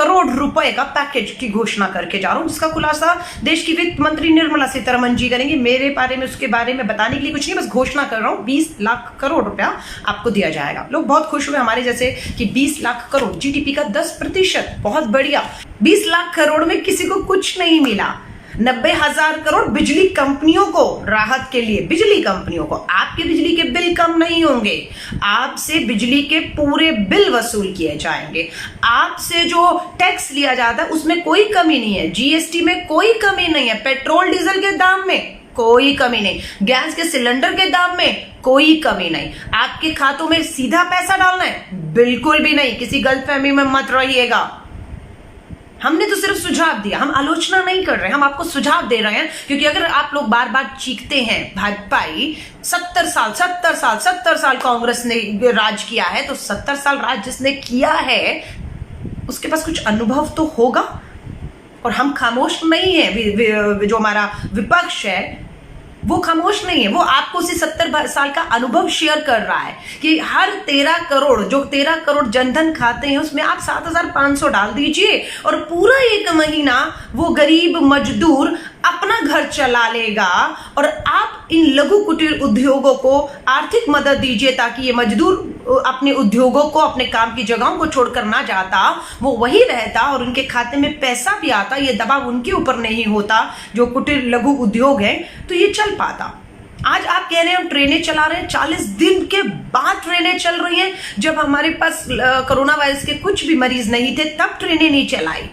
करोड़ रुपए का पैकेज की घोषणा करके जा रहा हूं, जिसका खुलासा देश की वित्त मंत्री निर्मला सीतारमण जी करेंगे। मेरे बारे में उसके बारे में बताने के लिए कुछ नहीं, बस घोषणा कर रहा हूं 20 लाख करोड़ रुपया आपको दिया जाएगा। लोग बहुत खुश हुए हमारे जैसे कि 20 लाख करोड़, जीडीपी का 10%, बहुत बढ़िया। 20 लाख करोड़ में किसी को कुछ नहीं मिला। 90,000 करोड़ बिजली कंपनियों को राहत के लिए, बिजली कंपनियों को, आपके बिजली के बिल कम नहीं होंगे, आपसे बिजली के पूरे बिल वसूल किए जाएंगे, आपसे जो टैक्स लिया जाता है उसमें कोई कमी नहीं है, जीएसटी में कोई कमी नहीं है, पेट्रोल डीजल के दाम में कोई कमी नहीं, गैस के सिलेंडर के दाम में कोई कमी नहीं। आपके खातों में सीधा पैसा डालना है? बिल्कुल भी नहीं, किसी गलतफहमी में मत रहिएगा। हमने तो सिर्फ सुझाव दिया, हम आलोचना नहीं कर रहे, हम आपको सुझाव दे रहे हैं। क्योंकि अगर आप लोग बार बार चीखते हैं भाजपाई 70 साल कांग्रेस ने राज किया है, तो 70 साल राज जिसने किया है उसके पास कुछ अनुभव तो होगा। और हम खामोश नहीं है, जो हमारा विपक्ष है वो खामोश नहीं है, वो आपको उसी 70 साल का अनुभव शेयर कर रहा है कि हर 13 करोड़ जनधन खाते हैं उसमें आप 7,500 डाल दीजिए और पूरा एक महीना वो गरीब मजदूर अपना घर चला लेगा। और आप इन लघु कुटीर उद्योगों को आर्थिक मदद दीजिए ताकि ये मजदूर अपने उद्योगों को, अपने काम की जगहों को छोड़कर ना जाता, वो वही रहता और उनके खाते में पैसा भी आता, ये दबाव उनके ऊपर नहीं होता जो कुटीर लघु उद्योग है, तो ये चल पाता। आज आप कह रहे हैं हम ट्रेनें चला रहे हैं, 40 दिन के बाद ट्रेनें चल रही हैं। जब हमारे पास कोरोना वायरस के कुछ भी मरीज नहीं थे तब ट्रेनें नहीं चलाई।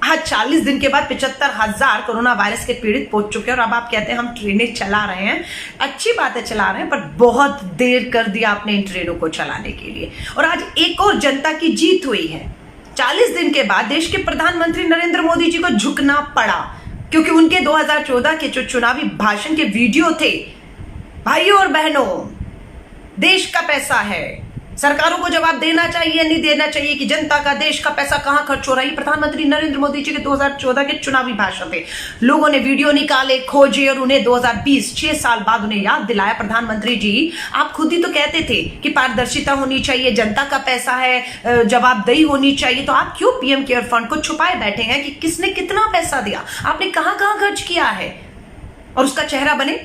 आज 40 दिन के बाद 75,000 कोरोना वायरस के पीड़ित पहुंच चुके हैं और अब आप कहते हैं हम ट्रेनें चला रहे हैं। अच्छी बात है चला रहे हैं, पर बहुत देर कर दिया आपने इन ट्रेनों को चलाने के लिए। और आज एक और जनता की जीत हुई है। 40 दिन के बाद देश के प्रधानमंत्री नरेंद्र मोदी जी को झुकना पड़ा, क्योंकि उनके 2014 के जो चुनावी भाषण के वीडियो थे, भाइयों और बहनों, देश का पैसा है, सरकारों को जवाब देना चाहिए नहीं देना चाहिए कि जनता का, देश का पैसा कहां खर्च हो रहा है। प्रधानमंत्री नरेंद्र मोदी जी के 2014 के चुनावी भाषण थे। लोगों ने वीडियो निकाले, खोजे और उन्हें 2020 6 साल बाद उन्हें याद दिलाया, प्रधानमंत्री जी आप खुद ही तो कहते थे कि पारदर्शिता होनी चाहिए, जनता का पैसा है, जवाबदेही होनी चाहिए, तो आप क्यों पीएम केयर फंड को छुपाए बैठे हैं कि किसने कितना पैसा दिया, आपने कहां कहां खर्च किया है। और उसका चेहरा बने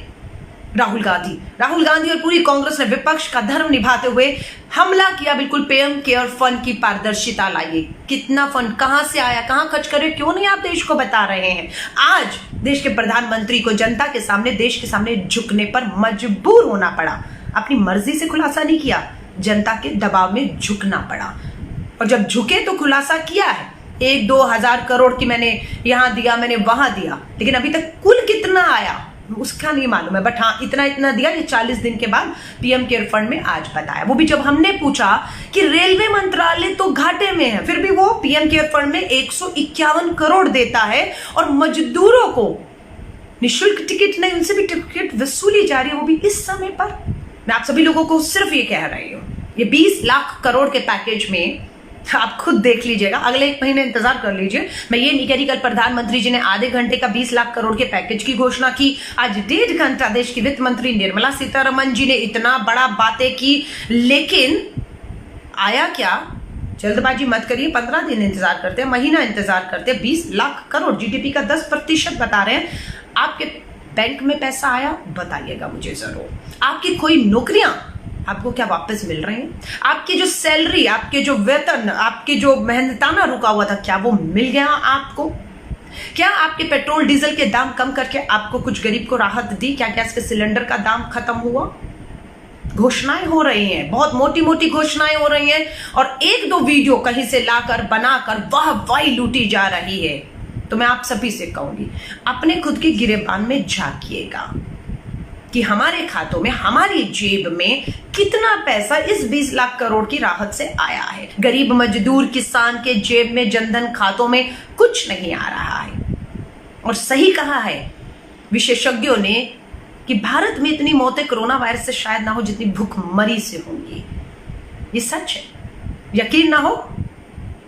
राहुल गांधी और पूरी कांग्रेस ने विपक्ष का धर्म निभाते हुए हमला किया। बिल्कुल पीएम केयर फंड की पारदर्शिता लाइए, कितना फंड कहां से आया, कहां खर्च करे, क्यों नहीं आप देश को बता रहे हैं। आज देश के प्रधानमंत्री को जनता के सामने, देश के सामने झुकने पर मजबूर होना पड़ा। अपनी मर्जी से खुलासा नहीं किया, जनता के दबाव में झुकना पड़ा। और जब झुके तो खुलासा किया है। 1-2 हजार करोड़ की मैंने यहां दिया, मैंने वहां दिया, लेकिन अभी तक कुल कितना आया उसका नहीं मालूम है। बट हाँ, इतना दिया ये 40 दिन के बाद पीएम केयर फंड में आज बताया। वो भी जब हमने पूछा कि रेलवे मंत्रालय तो घाटे में है, फिर भी वो पीएम केयर फंड में 151 करोड़ देता है और मजदूरों को निःशुल्क टिकट नहीं, उनसे भी टिकट वसूली जा रही है, वो भी इस समय पर। मैं आप सभी लोगों को सिर्फ ये कह रही हूं, ये 20 लाख करोड़ के पैकेज में आप खुद देख लीजिएगा, अगले 1 महीने इंतजार कर लीजिए। मैं ये नहीं कह रही कल प्रधानमंत्री जी ने आधे घंटे का 20 लाख करोड़ के पैकेज की घोषणा की, आज 1.5 घंटा देश की वित्त मंत्री निर्मला सीतारमण जी ने इतना बड़ा बातें की, लेकिन आया क्या? जल्दबाजी मत करिए, 15 दिन इंतजार करते हैं, महीना इंतजार करते हैं। 20 लाख करोड़, जीडीपी का 10% बता रहे हैं। आपके बैंक में पैसा आया? बताइएगा मुझे जरूर। आपकी कोई नौकरियां आपको क्या वापस मिल रहे हैं? आपकी जो सैलरी, आपके जो वेतन, आपके जो मेहनताना रुका हुआ था, क्या वो मिल गया आपको? क्या आपके पेट्रोल डीजल के दाम कम करके आपको कुछ गरीब को राहत दी? क्या गैस के सिलेंडर का दाम खत्म हुआ? घोषणाएं हो रही हैं, बहुत मोटी मोटी घोषणाएं हो रही हैं, और 1-2 वीडियो कहीं से लाकर बनाकर वाहवाही लूटी जा रही है। तो मैं आप सभी से कहूंगी, अपने खुद की गिरेबान में झांकिएगा कि हमारे खातों में, हमारी जेब में कितना पैसा इस 20 लाख करोड़ की राहत से आया है। गरीब मजदूर किसान के जेब में, जनधन खातों में कुछ नहीं आ रहा है। और सही कहा है विशेषज्ञों ने कि भारत में इतनी मौतें कोरोना वायरस से शायद ना हो जितनी भूखमरी से होंगी। ये सच है। यकीन ना हो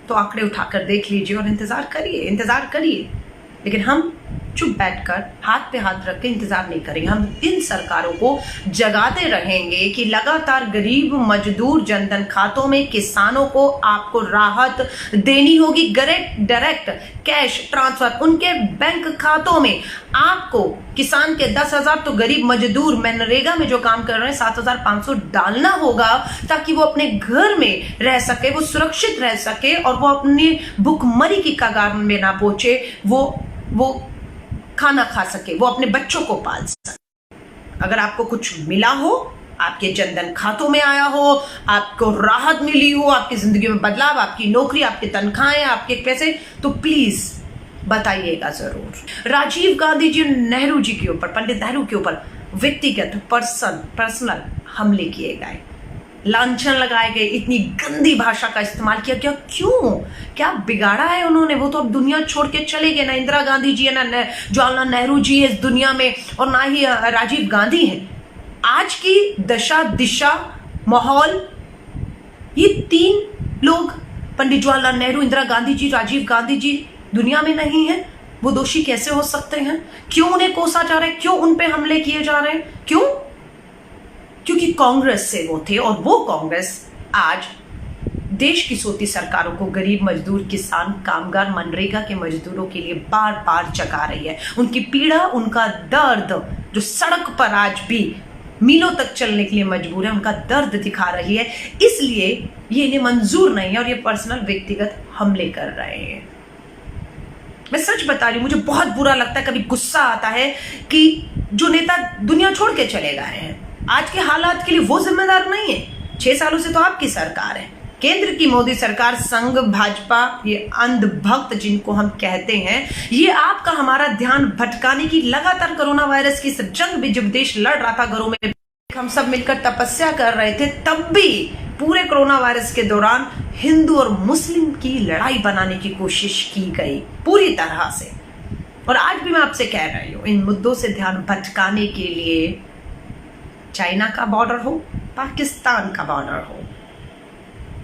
तो आंकड़े उठाकर देख लीजिए और इंतजार करिए। लेकिन हम चुप बैठकर हाथ पे हाथ रख के इंतजार नहीं करेंगे। हम इन सरकारों को जगाते रहेंगे कि लगातार गरीब मजदूर जनधन खातों में किसानों को आपको राहत देनी होगी। डायरेक्ट कैश ट्रांसफर उनके बैंक खातों में आपको किसान के 10,000 तो गरीब मजदूर मनरेगा में जो काम कर रहे हैं 7,500 डालना होगा, ताकि वो अपने घर में रह सके, वो सुरक्षित रह सके और वो अपनी भूखमरी की कगार में ना पहुंचे, वो खाना खा सके, वो अपने बच्चों को पाल सके। अगर आपको कुछ मिला हो, आपके जनधन खातों में आया हो, आपको राहत मिली हो, आपकी जिंदगी में बदलाव, आपकी नौकरी, आपकी तनख्वाहें, आपके पैसे, तो प्लीज बताइएगा जरूर। राजीव गांधी जी, नेहरू जी के ऊपर, पंडित नेहरू के ऊपर व्यक्तिगत पर्सनल हमले किए गए, लांछन लगाए गए, इतनी गंदी भाषा का इस्तेमाल किया गया। क्यों? क्या बिगाड़ा है उन्होंने? वो तो अब दुनिया छोड़ के चले गए। ना इंदिरा गांधी जी है, ना जवाहरलाल नेहरू जी है इस दुनिया में, और ना ही राजीव गांधी है। आज की दशा दिशा माहौल, ये तीन लोग, पंडित जवाहरलाल नेहरू, इंदिरा गांधी जी, राजीव गांधी जी दुनिया में नहीं है। वो दोषी कैसे हो सकते हैं? क्यों उन्हें कोसा जा रहा है? क्यों उन पे हमले किए जा रहे हैं? क्यों? क्योंकि कांग्रेस से वो थे, और वो कांग्रेस आज देश की सोती सरकारों को गरीब मजदूर, किसान, कामगार, मनरेगा के मजदूरों के लिए बार बार जगा रही है। उनकी पीड़ा, उनका दर्द, जो सड़क पर आज भी मीलों तक चलने के लिए मजबूर है, उनका दर्द दिखा रही है। इसलिए ये इन्हें मंजूर नहीं है और ये पर्सनल व्यक्तिगत हमले कर रहे हैं। मैं सच बता रही हूं, मुझे बहुत बुरा लगता है, कभी गुस्सा आता है कि जो नेता दुनिया छोड़ के चले गए हैं, आज के हालात के लिए वो जिम्मेदार नहीं है। 6 सालों से तो आपकी सरकार है, केंद्र की मोदी सरकार, संघ, भाजपा, ये अंधभक्त जिनको हम कहते हैं, ये आपका हमारा ध्यान भटकाने की लगातार कोरोना वायरस की जंग भी जब देश लड़ रहा था, घरों में हम सब मिलकर तपस्या कर रहे थे, तब भी पूरे कोरोना वायरस के दौरान हिंदू और मुस्लिम की लड़ाई बनाने की कोशिश की गई पूरी तरह से। और आज भी मैं आपसे कह रही हूं, इन मुद्दों से ध्यान भटकाने के लिए चाइना का बॉर्डर हो, पाकिस्तान का बॉर्डर हो,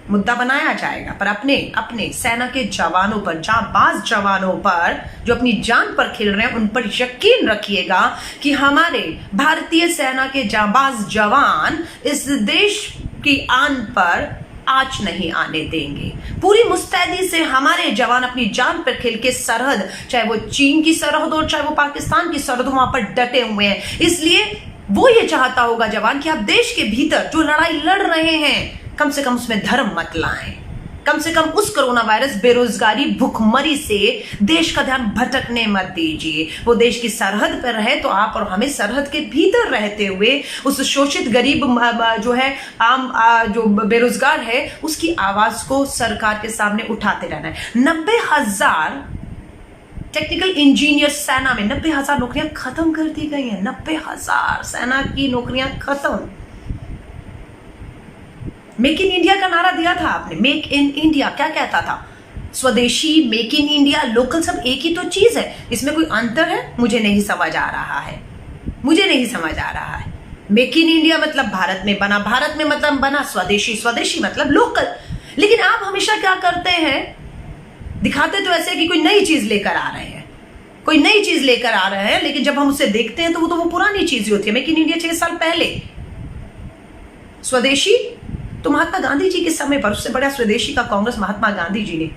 मुद्दा बनाया जाएगा। पर अपने सेना के जवानों पर, जांबाज जवानों पर, जो अपनी जान पर खेल रहे हैं, उन पर यकीन रखिएगा कि हमारे भारतीय सेना के जांबाज जवान इस देश की आन पर आंच नहीं आने देंगे। पूरी मुस्तैदी से हमारे जवान अपनी जान पर खेल के सरहद, चाहे वो चीन की सरहद हो, चाहे वो पाकिस्तान की सरहद हो, वहां पर डटे हुए हैं। इसलिए वो ये चाहता होगा जवान कि आप देश के भीतर जो लड़ाई लड़ रहे हैं, कम से कम उसमें धर्म मत लाएं, कम से कम उस कोरोना वायरस, बेरोजगारी, भूखमरी से देश का ध्यान भटकने मत दीजिए। वो देश की सरहद पर रहे तो आप और हमें सरहद के भीतर रहते हुए उस शोषित गरीब जो है, आम जो बेरोजगार है, उसकी आवाज को सरकार के सामने उठाते रहना है। 90,000 टेक्निकल इंजीनियर सेना में 90,000 नौकरियां खत्म कर दी गई हैं। 90,000 सेना की नौकरियां खत्म। मेक इन इंडिया का नारा दिया था आपने, मेक इन इंडिया क्या कहता था? स्वदेशी, मेक इन इंडिया, लोकल, सब एक ही तो चीज है। इसमें कोई अंतर है? मुझे नहीं समझ आ रहा है, मुझे नहीं समझ आ रहा है। मेक इन इंडिया मतलब भारत में बना, भारत में मतलब बना स्वदेशी, स्वदेशी मतलब लोकल। लेकिन आप हमेशा क्या करते हैं, दिखाते तो ऐसे कि कोई नई चीज लेकर आ रहे हैं, कोई नई चीज लेकर आ रहे हैं, लेकिन जब हम उसे देखते हैं तो वो पुरानी चीज ही होती है। मेक इन इंडिया 6 साल पहले, स्वदेशी तो महात्मा गांधी जी के समय पर, उससे बड़ा स्वदेशी का कांग्रेस महात्मा गांधी जी ने।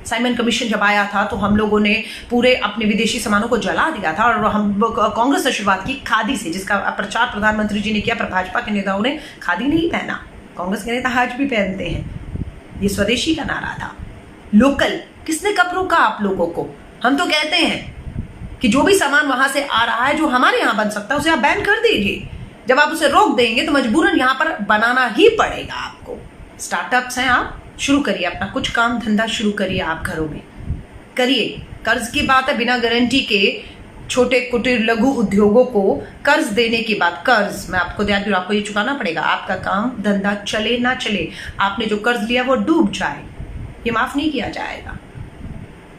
साइमन कमीशन जब आया था तो हम लोगों ने पूरे अपने विदेशी सामानों को जला दिया था, और हम कांग्रेस ने शुरुआत की खादी से, जिसका प्रचार प्रधानमंत्री जी ने किया, पर भाजपा के नेताओं ने खादी नहीं पहना। कांग्रेस के नेता आज भी पहनते हैं। ये स्वदेशी का नारा था। लोकल किसने कब रोका आप लोगों को? हम तो कहते हैं कि जो भी सामान वहां से आ रहा है, जो हमारे यहां बन सकता है, उसे आप बैन कर दीजिए। जब आप उसे रोक देंगे तो मजबूरन यहां पर बनाना ही पड़ेगा आपको। स्टार्टअप्स हैं, आप शुरू करिए अपना कुछ काम धंधा, शुरू करिए, आप घरों में करिए। कर्ज की बात है, बिना गारंटी के छोटे कुटीर लघु उद्योगों को कर्ज देने की बात। कर्ज मैं आपको याद दूं, आपको ये चुकाना पड़ेगा। आपका काम धंधा चले ना चले, आपने जो कर्ज लिया वो डूब जाए, ये माफ नहीं किया जाएगा।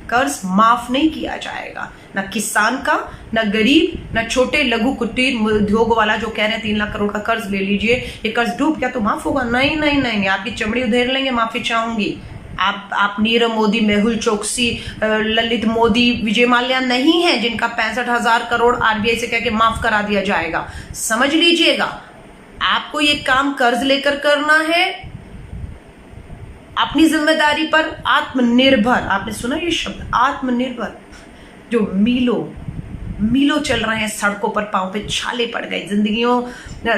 कर्ज माफ नहीं किया जाएगा, ना किसान का, ना गरीब, ना छोटे लघु कुटीर उद्योग वाला जो कह रहे हैं 3 लाख करोड़ का कर्ज ले लीजिए, ये कर्ज डूब गया तो माफ होगा? नहीं नहीं नहीं, आपकी चमड़ी उधेड़ लेंगे, माफी चाहूंगी। आप नीरव मोदी, मेहुल चोकसी, ललित मोदी, विजय माल्या नहीं है जिनका 65,000 करोड़ आरबीआई से कह के माफ करा दिया जाएगा। समझ लीजिएगा, आपको ये काम कर्ज लेकर करना है, अपनी जिम्मेदारी पर, आत्मनिर्भर। आपने सुना ये शब्द आत्मनिर्भर? जो मीलों चल रहे हैं सड़कों पर, पांव पे छाले पड़ गए, जिंदगियों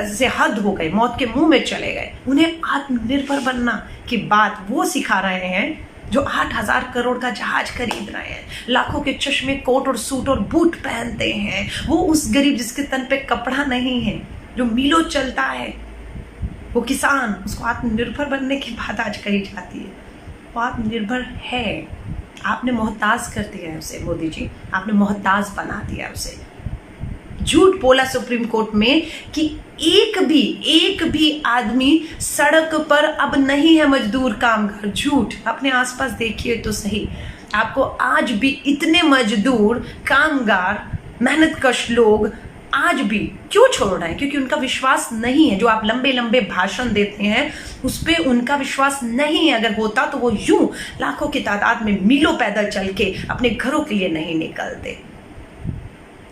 से हद हो गए, मौत के मुंह में चले गए, उन्हें आत्मनिर्भर बनना की बात वो सिखा रहे हैं जो 8,000 करोड़ का जहाज खरीद रहे हैं, लाखों के चश्मे, कोट और सूट और बूट पहनते हैं। वो उस गरीब जिसके तन पे कपड़ा नहीं है, जो मीलों चलता है, वो किसान, उसको आत्मनिर्भर बनने की बात आज कही जाती है। वो आत्मनिर्भर है, आपने मोहताज कर दिया है उसे। मोदी जी, आपने मोहताज बना दिया उसे। झूठ बोला सुप्रीम कोर्ट में कि एक भी आदमी सड़क पर अब नहीं है मजदूर कामगार। झूठ। अपने आसपास देखिए तो सही, आपको आज भी इतने मजदूर कामगार मेहनतकश लोग आज भी क्यों छोड़ रहे हैं? क्योंकि उनका विश्वास नहीं है। जो आप लंबे लंबे भाषण देते हैं उस पर उनका विश्वास नहीं है। अगर होता तो वो यूं लाखों की तादाद में मीलों पैदल चल के अपने घरों के लिए नहीं निकलते।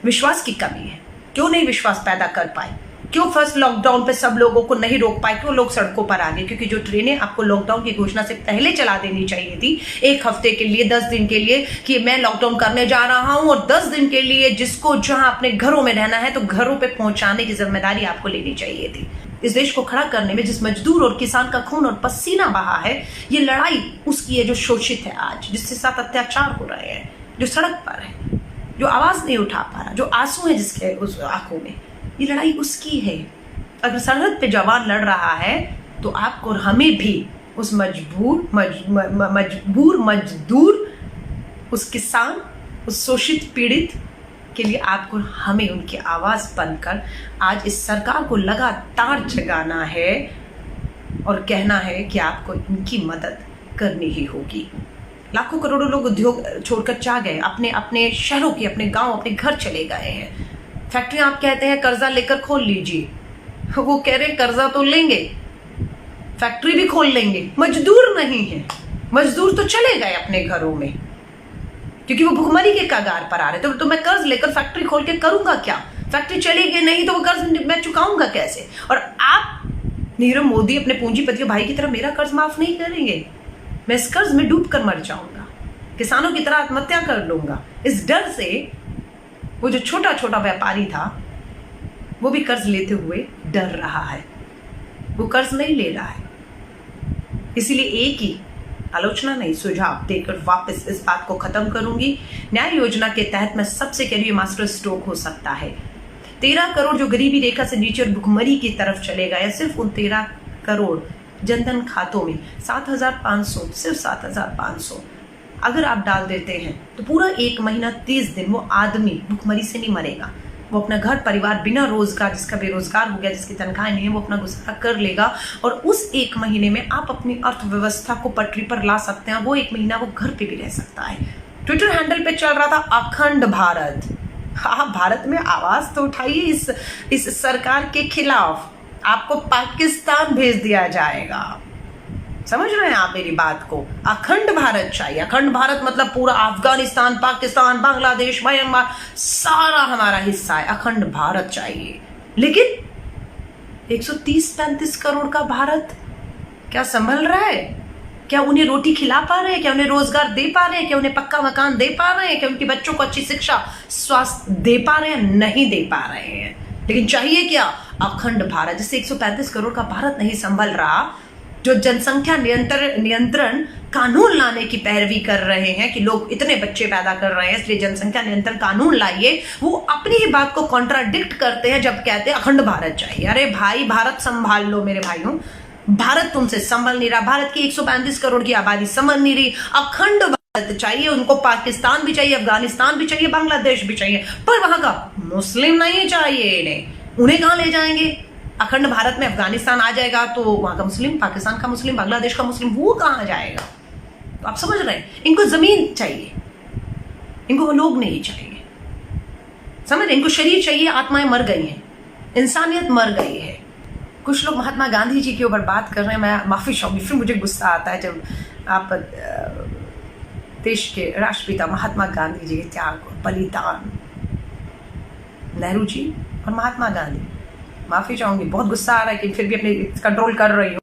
विश्वास की कमी है। क्यों नहीं विश्वास पैदा कर पाए? क्यों फर्स्ट लॉकडाउन पे सब लोगों को नहीं रोक पाए? क्यों लोग सड़कों पर आ गए? क्योंकि जो ट्रेनें आपको लॉकडाउन की घोषणा से पहले चला देनी चाहिए थी, 1 हफ्ते के लिए, 10 दिन के लिए, कि मैं लॉकडाउन करने जा रहा हूं और 10 दिन के लिए जिसको जहां अपने घरों में रहना है तो घरों पे पहुंचाने की जिम्मेदारी आपको लेनी चाहिए थी। इस देश को खड़ा करने में जिस मजदूर और किसान का खून और पसीना बहा है, ये लड़ाई उसकी है जो शोषित है आज, जिसके साथ अत्याचार हो रहे हैं, जो सड़क पर है, जो आवाज नहीं उठा पा रहा, जो आंसू है जिसके उस आंखों में, ये लड़ाई उसकी है। अगर सरहद पे जवान लड़ रहा है तो आपको और हमें भी उस मजदूर, उस किसान, उस शोषित पीड़ित के लिए आपको हमें उनकी आवाज बनकर आज इस सरकार को लगातार जगाना है और कहना है कि आपको इनकी मदद करनी ही होगी। लाखों करोड़ों लोग उद्योग छोड़कर जा गए, अपने अपने शहरों के, अपने गांव, अपने घर चले गए हैं। फैक्ट्रियां आप कहते हैं कर्जा लेकर खोल लीजिए, वो कह रहे कर्जा तो लेंगे, फैक्ट्री भी खोल लेंगे, मजदूर नहीं है। मजदूर तो चले गए अपने घरों में क्योंकि वो भुखमरी के कगार पर आ रहे। तो मैं कर्ज लेकर फैक्ट्री खोल के करूंगा क्या? फैक्ट्री चलेगी नहीं तो वो कर्ज मैं चुकाऊंगा कैसे? और आप नीरव मोदी अपने पूंजीपति भाई की तरह मेरा कर्ज माफ नहीं करेंगे। मैं इस कर्ज में डूब कर मर जाऊंगा, किसानों की तरह आत्महत्या कर लूंगा। इस डर से वो जो छोटा छोटा व्यापारी था वो भी कर्ज लेते हुए डर रहा है, वो कर्ज नहीं ले रहा है। इसीलिए एक ही आलोचना नहीं, सुझाव देकर वापस इस बात को खत्म करूंगी। न्याय योजना के तहत मैं सबसे कह रही हूं, मास्टर स्ट्रोक हो सकता है। 13 करोड़ जो गरीबी रेखा से नीचे और भुखमरी की तरफ चले गए, सिर्फ उन 13 करोड़ जनधन खातों में 7,500, सिर्फ 7,500 अगर आप डाल देते हैं तो पूरा 1 महीना 30 दिन वो आदमी भुखमरी से नहीं मरेगा। वो अपना घर परिवार बिना रोजगार, जिसका बेरोजगार हो गया, जिसकी तनख्वाह नहीं है, वो अपना गुजारा कर लेगा। और उस 1 महीने में आप अपनी अर्थव्यवस्था को पटरी पर ला सकते हैं। वो 1 महीना वो घर पे भी रह सकता है। ट्विटर हैंडल पे चल रहा था अखंड भारत। आप भारत में आवाज तो उठाइए इस सरकार के खिलाफ। आपको पाकिस्तान भेज दिया जाएगा। समझ रहे हैं आप मेरी बात को? अखंड भारत चाहिए। अखंड भारत मतलब पूरा अफगानिस्तान, पाकिस्तान, बांग्लादेश, म्यांमार सारा हमारा हिस्सा है। अखंड भारत चाहिए। लेकिन 130-135 करोड़ का भारत क्या संभल रहा है? क्या उन्हें रोटी खिला पा रहे हैं? क्या उन्हें रोजगार दे पा रहे हैं? क्या उन्हें पक्का मकान दे पा रहे हैं? क्या उनके बच्चों को अच्छी शिक्षा, स्वास्थ्य दे पा रहे हैं? नहीं दे पा रहे हैं। लेकिन चाहिए क्या? अखंड भारत। जिससे 135 करोड़ का भारत नहीं संभल रहा, जो जनसंख्या नियंत्रण कानून लाने की पैरवी कर रहे हैं कि लोग इतने बच्चे पैदा कर रहे हैं इसलिए जनसंख्या नियंत्रण कानून लाइए, वो अपनी ही बात को कॉन्ट्राडिक्ट करते हैं जब कहते हैं अखंड भारत चाहिए। अरे भाई, भारत संभाल लो मेरे भाइयों। भारत तुमसे संभल नहीं रहा। भारत की 135 करोड़ की आबादी संभल नहीं रही। अखंड भारत चाहिए उनको। पाकिस्तान भी चाहिए, अफगानिस्तान भी चाहिए, बांग्लादेश भी चाहिए, पर वहां का मुस्लिम नहीं चाहिए इन्हें। उन्हें कहां ले जाएंगे? अखंड भारत में अफगानिस्तान आ जाएगा तो वहां का मुस्लिम, पाकिस्तान का मुस्लिम, बांग्लादेश का मुस्लिम, वो कहां जाएगा? तो आप समझ रहे हैं, इनको जमीन चाहिए, इनको लोग नहीं चाहिए। समझ रहे? इनको शरीर चाहिए। आत्माएं मर गई हैं, इंसानियत मर गई है। कुछ लोग महात्मा गांधी जी के ऊपर बात कर रहे हैं। मैं माफी चाहूंगी, फिर मुझे गुस्सा आता है जब आप देश के राष्ट्रपिता महात्मा गांधी जी के त्याग, बलिदान, नेहरू जी और महात्मा गांधी, माफी चाहूंगी बहुत गुस्सा आ रहा है कि फिर भी अपने कंट्रोल कर रही हूँ।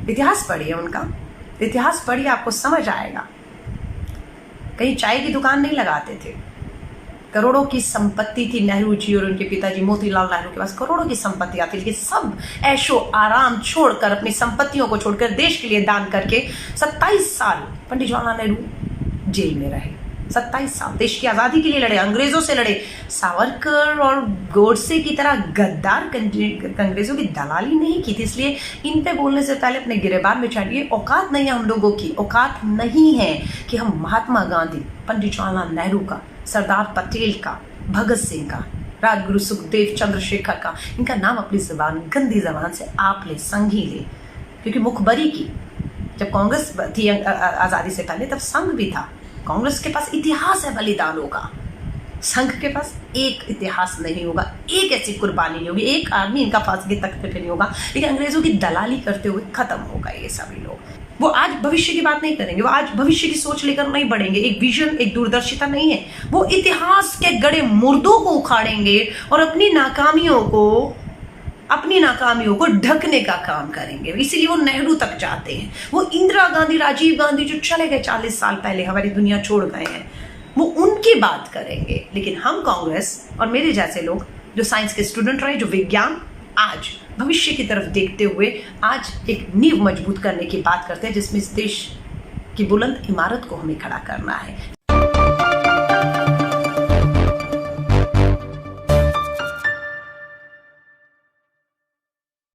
इतिहास पढ़िए उनका, इतिहास पढ़िए, आपको समझ आएगा। कहीं चाय की दुकान नहीं लगाते थे, करोड़ों की संपत्ति थी नेहरू जी और उनके पिताजी मोतीलाल नेहरू के पास, करोड़ों की संपत्ति आती, लेकिन सब ऐशो आराम छोड़कर, अपनी संपत्तियों को छोड़कर देश के लिए दान करके 27 साल पंडित जवाहरलाल नेहरू जेल में रहे। 27 साल देश की आज़ादी के लिए लड़े, अंग्रेजों से लड़े। सावरकर और गोडसे की तरह गद्दार अंग्रेजों की दलाली नहीं की थी। इसलिए इन पे बोलने से पहले अपने गिरेबान में चढ़िए। औकात नहीं है हम लोगों की, औकात नहीं है कि हम महात्मा गांधी, पंडित जवाहरलाल नेहरू का, सरदार पटेल का, भगत सिंह का, राजगुरु सुखदेव चंद्रशेखर का, इनका नाम अपनी जबान, गंदी जबान से आप ले, संघ ही ले। क्योंकि मुखबरी की, जब कांग्रेस थी आज़ादी से पहले, तब संघ भी था। कांग्रेस के पास इतिहास है बलिदानों का, संघ के पास एक इतिहास नहीं होगा, एक ऐसी कुर्बानी नहीं होगी, एक आदमी इनका फांसी के तख्ते पे नहीं होगा। लेकिन अंग्रेजों की दलाली करते हुए खत्म हो गए ये सभी लोग। वो आज भविष्य की बात नहीं करेंगे, वो आज भविष्य की सोच लेकर नहीं बढ़ेंगे, एक विजन, एक दूरदर्शिता नहीं है। वो इतिहास के गड़े मुर्दों को उखाड़ेंगे और अपनी नाकामियों को ढकने का काम करेंगे। इसीलिए वो नेहरू तक जाते हैं। वो इंदिरा गांधी, राजीव गांधी जो चले गए 40 साल पहले, हमारी दुनिया छोड़ गए हैं, वो उनकी बात करेंगे। लेकिन हम कांग्रेस और मेरे जैसे लोग जो साइंस के स्टूडेंट रहे, जो विज्ञान, आज भविष्य की तरफ देखते हुए आज एक नींव मजबूत करने की बात करते हैं, जिसमें इस देश की बुलंद इमारत को हमें खड़ा करना है।